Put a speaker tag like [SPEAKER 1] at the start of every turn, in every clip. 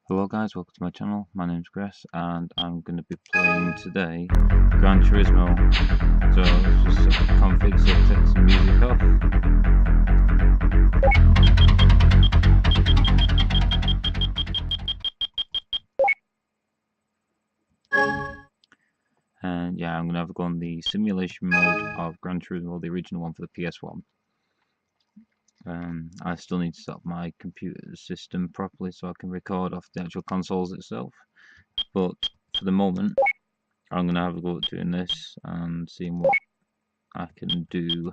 [SPEAKER 1] Hello guys, welcome to my channel. My name's Gress and I'm going to be playing today Gran Turismo. So let's just set the config so it takes some music off. And yeah, I'm going to have a go on the simulation mode of Gran Turismo, the original one for the PS1. I still need to set up my computer system properly so I can record off the actual consoles itself. But for the moment, I'm going to have a go at doing this and seeing what I can do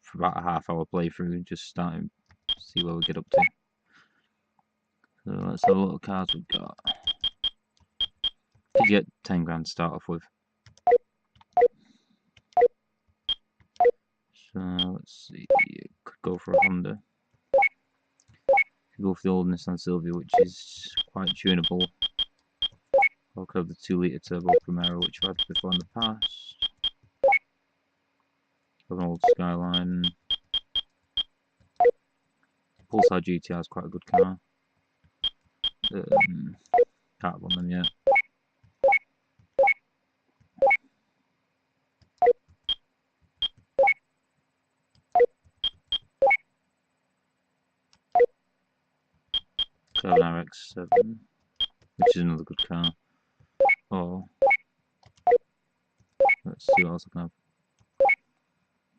[SPEAKER 1] for about a half-hour playthrough, just starting to see where we get up to. So let's have a look at the cars we've got. Could get 10 grand to start off with. So let's see, could go for a Honda. Could go for the old Nissan Silvia, which is quite tunable. Or could have the 2-litre turbo Primera, which I've had before in the past. Have an old Skyline. Pulsar GTR is quite a good car. Can't have one them yet. So an RX-7, which is another good car. Or let's see what else I can have.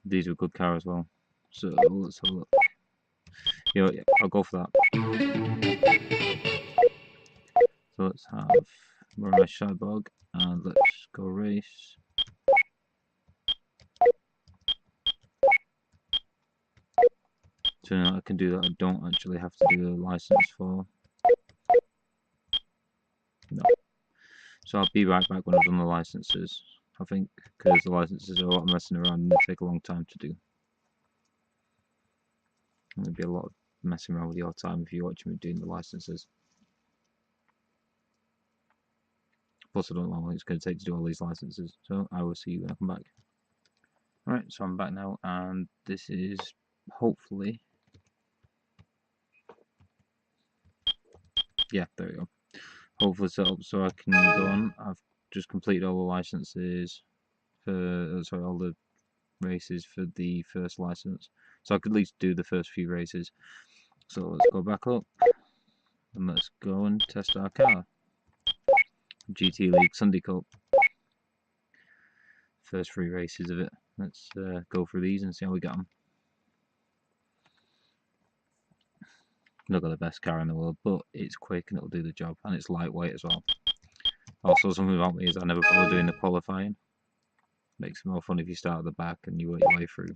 [SPEAKER 1] These are a good car as well. So let's have a look. Yeah, I'll go for that. So let's have Mirage Cyborg and let's go race. So now I can do that. I don't actually have to do a license for. No. So I'll be right back when I've done the licenses, I think, because the licenses are a lot of messing around and they take a long time to do. There'll be a lot of messing around with your time if you're watching me doing the licenses. Plus I don't know how long it's going to take to do all these licenses, so I will see you when I come back. Alright, so I'm back now and this is hopefully... Yeah, there we go. Hopefully set up so I can go on. I've just completed all the licenses for, sorry, all the races for the first license. So I could at least do the first few races. So let's go back up and let's go and test our car. GT League Sunday Cup. First 3 races of it. Let's go through these and see how we get them. Not got the best car in the world, but it's quick and it'll do the job, and it's lightweight as well. Also, something about me is I never bother doing the qualifying. Makes it more fun if you start at the back and you work your way through.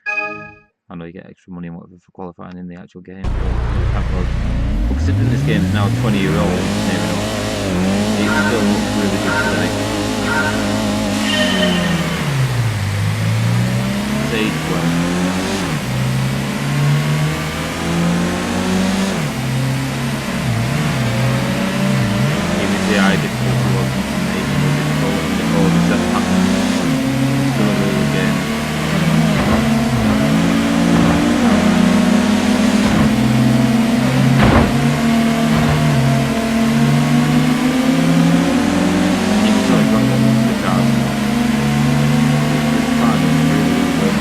[SPEAKER 1] I know you get extra money and whatever for qualifying in the actual game, but considering this game is now 20-year-old, it still looks really good today. It's aged well. The eye difficulty wasn't amazing or difficult and before the set pattern. It's still a really good game. You can tell it's got one of the cars. It's fine, it's really, really good.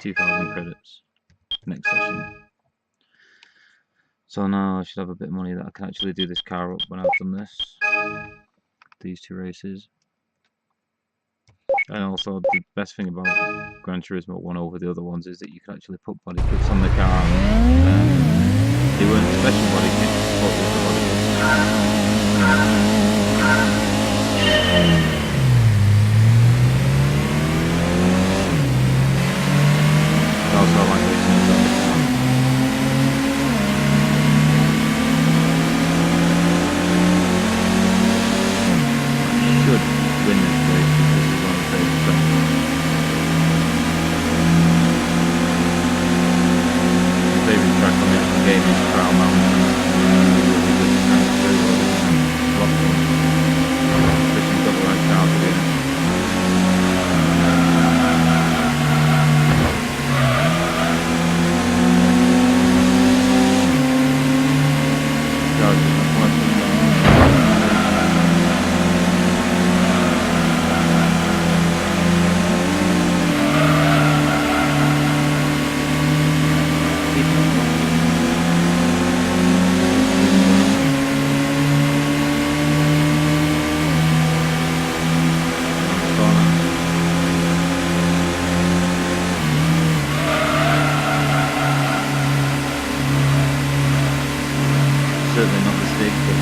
[SPEAKER 1] 2,000 credits. Next session. So now I should have a bit of money that I can actually do this car up when I've done this. These 2 races. And also the best thing about Gran Turismo 1 over the other ones is that you can actually put body kits on the car. They weren't special body kits, but the body kits. Also, I like racing as well. Should win this race because this is one of the favourite tracks. My favourite track on the actual game is Crown Mountain. Christian's got the right car to do it. Certainly not the stick, but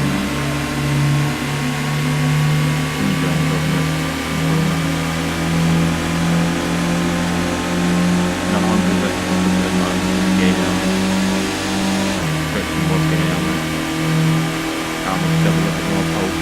[SPEAKER 1] not 100 game out. Correction was getting out there. How much have a little bit more hope.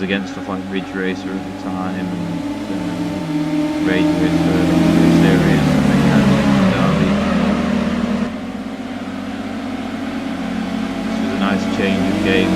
[SPEAKER 1] Against stuff like Ridge Racer at the time and Rage Racer series and then you had Derby. This was a nice change of game.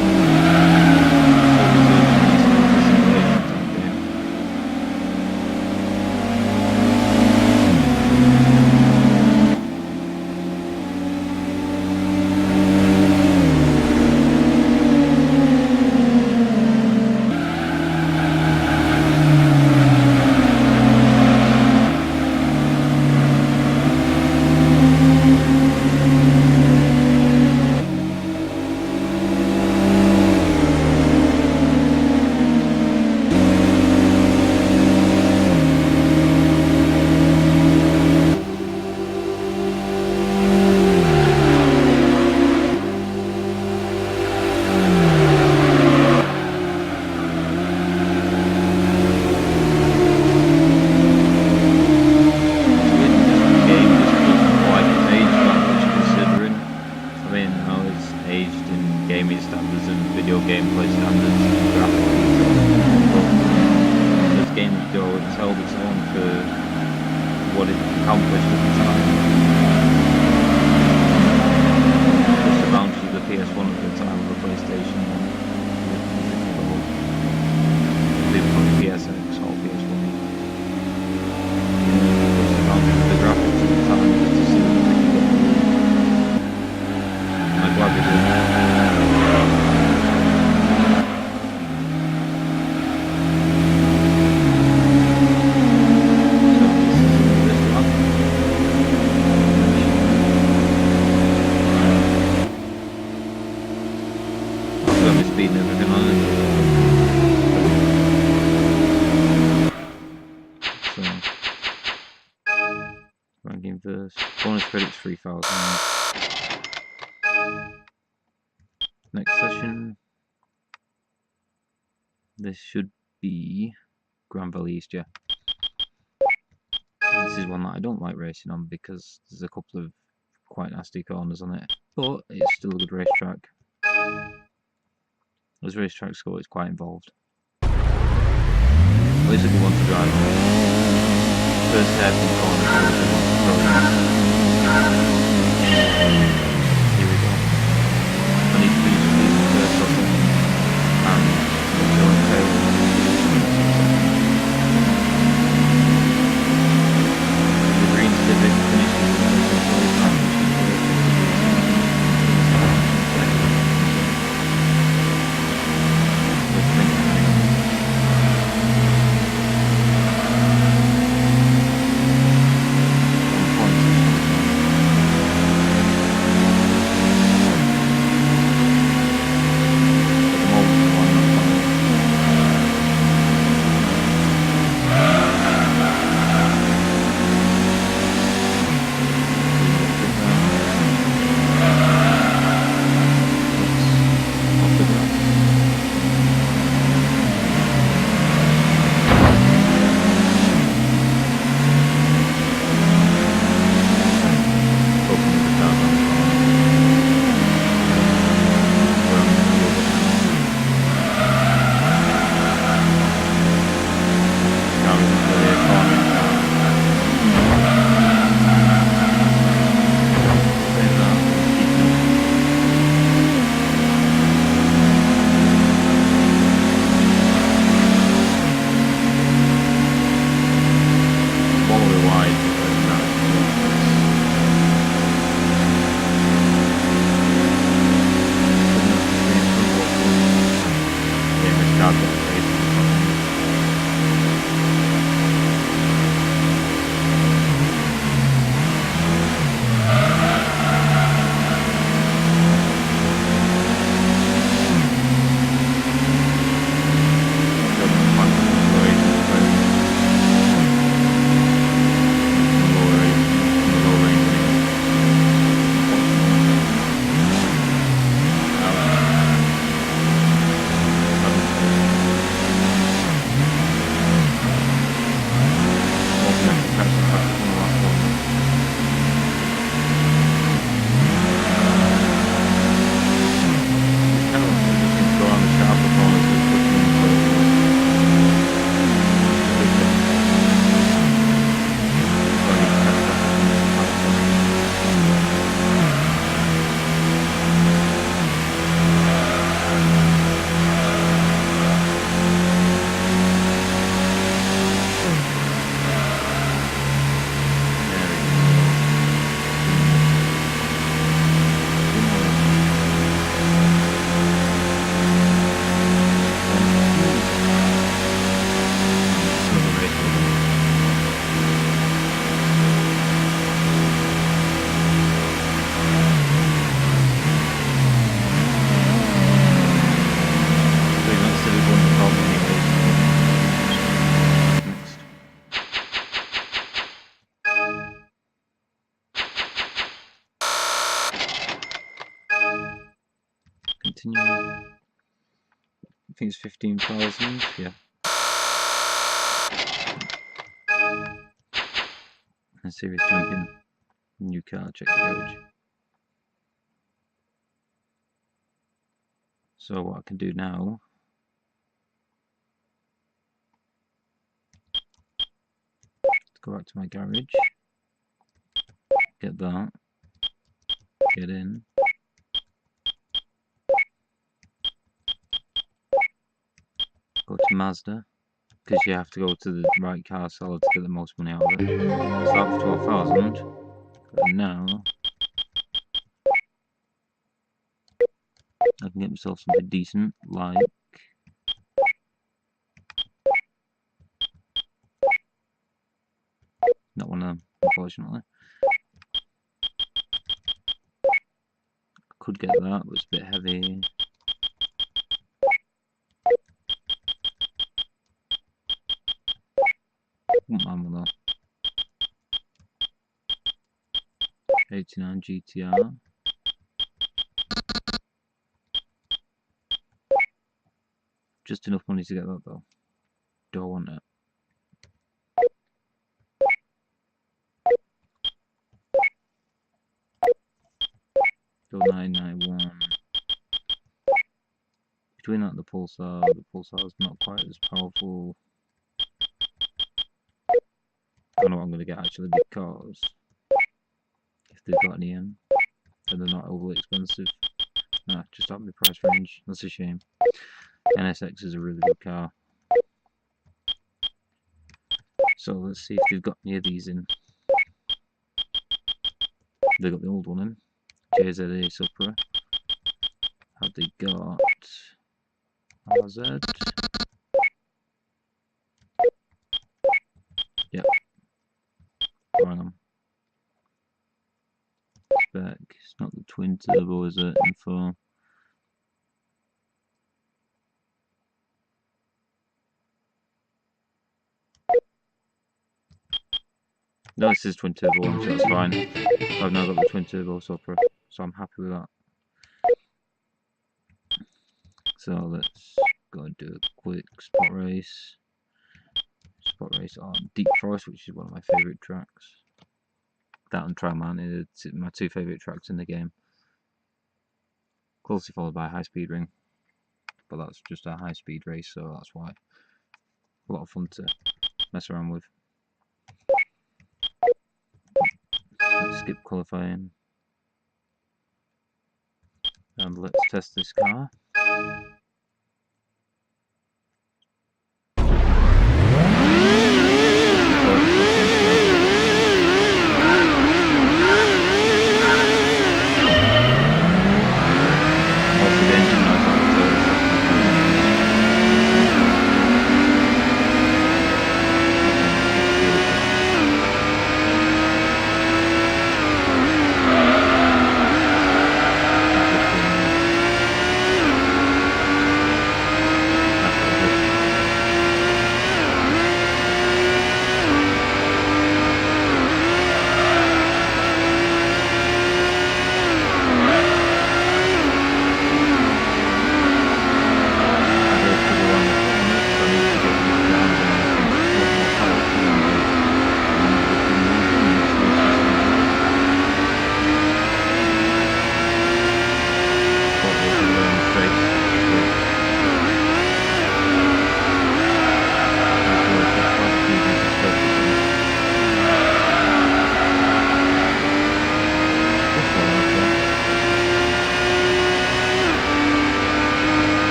[SPEAKER 1] Credits 3,000. Next session. This should be Grand Valley East, yeah. This is one that I don't like racing on because there's a couple of quite nasty corners on it, but it's still a good racetrack. As racetracks go, it's quite involved. But it's a good one to drive on. First hairpin corner, so it's a good one to throw in. Here we go. I need to finish these first level and go and tail. The green Civic finishes the continue. I think it's 15,000, yeah. And series champion, new car, check the garage. So what I can do now, go back to my garage, get that, get in, go to Mazda, because you have to go to the right car seller to get the most money out of it. Start for 12,000, and now I can get myself something decent, like not one of them, unfortunately. I could get that, but it's a bit heavy. Wouldn't mind one though. 89 GTR. Just enough money to get that though. Do I want it? Go 991. Between that and the Pulsar is not quite as powerful. I know what I'm going to get actually, because if they've got any in, and they're not overly expensive. Nah, just out of the price range. That's a shame. NSX is a really good car. So let's see if they've got any of these in. They've got the old one in. JZA Supra. Have they got RZ? Yep. Hang on. Spec. It's not the twin turbo, is it? Info. No, this is twin turbo one, so that's fine. I've now got the twin turbo Supra, so I'm happy with that. So let's go and do a quick spot race. Spot race on Deep Forest, which is one of my favourite tracks. That and Trial Mountain, it's my two favourite tracks in the game. Closely followed by High Speed Ring, but that's just a high speed race, so that's why a lot of fun to mess around with. Let's skip qualifying and let's test this car.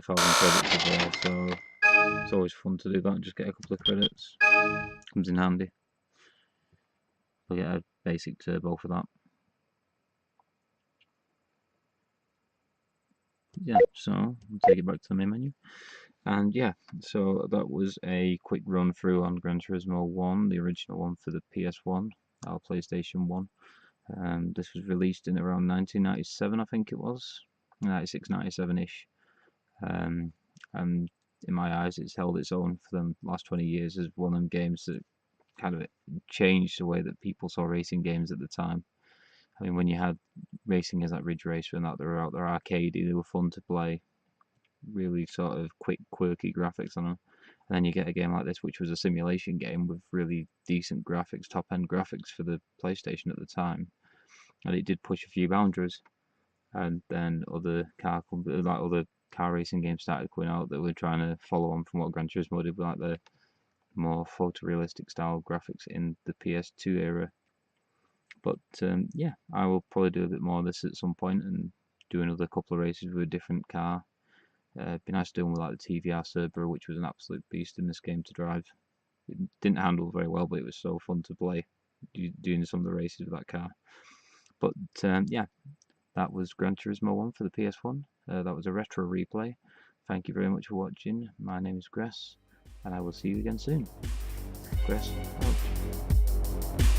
[SPEAKER 1] 1,000 credits as well, so it's always fun to do that and just get a couple of credits. Comes in handy. I'll get a basic turbo for that. Yeah, so I'll take it back to the main menu. And yeah, so that was a quick run through on Gran Turismo 1, the original one for the PS1, our PlayStation 1. This was released in around 1997, I think it was, 96, 97-ish. And in my eyes, it's held its own for the last 20 years as one of them games that kind of changed the way that people saw racing games at the time. I mean, when you had racing as that Ridge Racer and that, they were out there arcadey, they were fun to play, really sort of quick, quirky graphics on them. And then you get a game like this, which was a simulation game with really decent graphics, top-end graphics for the PlayStation at the time, and it did push a few boundaries. And then other car racing games started coming out that were trying to follow on from what Gran Turismo did, like the more photorealistic style graphics in the PS2 era. But yeah, I will probably do a bit more of this at some point and do another couple of races with a different car. It'd be nice doing with like the TVR Cerberus, which was an absolute beast in this game to drive. It didn't handle very well, but it was so fun to play doing some of the races with that car. But yeah, that was Gran Turismo 1 for the PS1. That was a retro replay. Thank you very much for watching. My name is Gress, and I will see you again soon. Gress, out.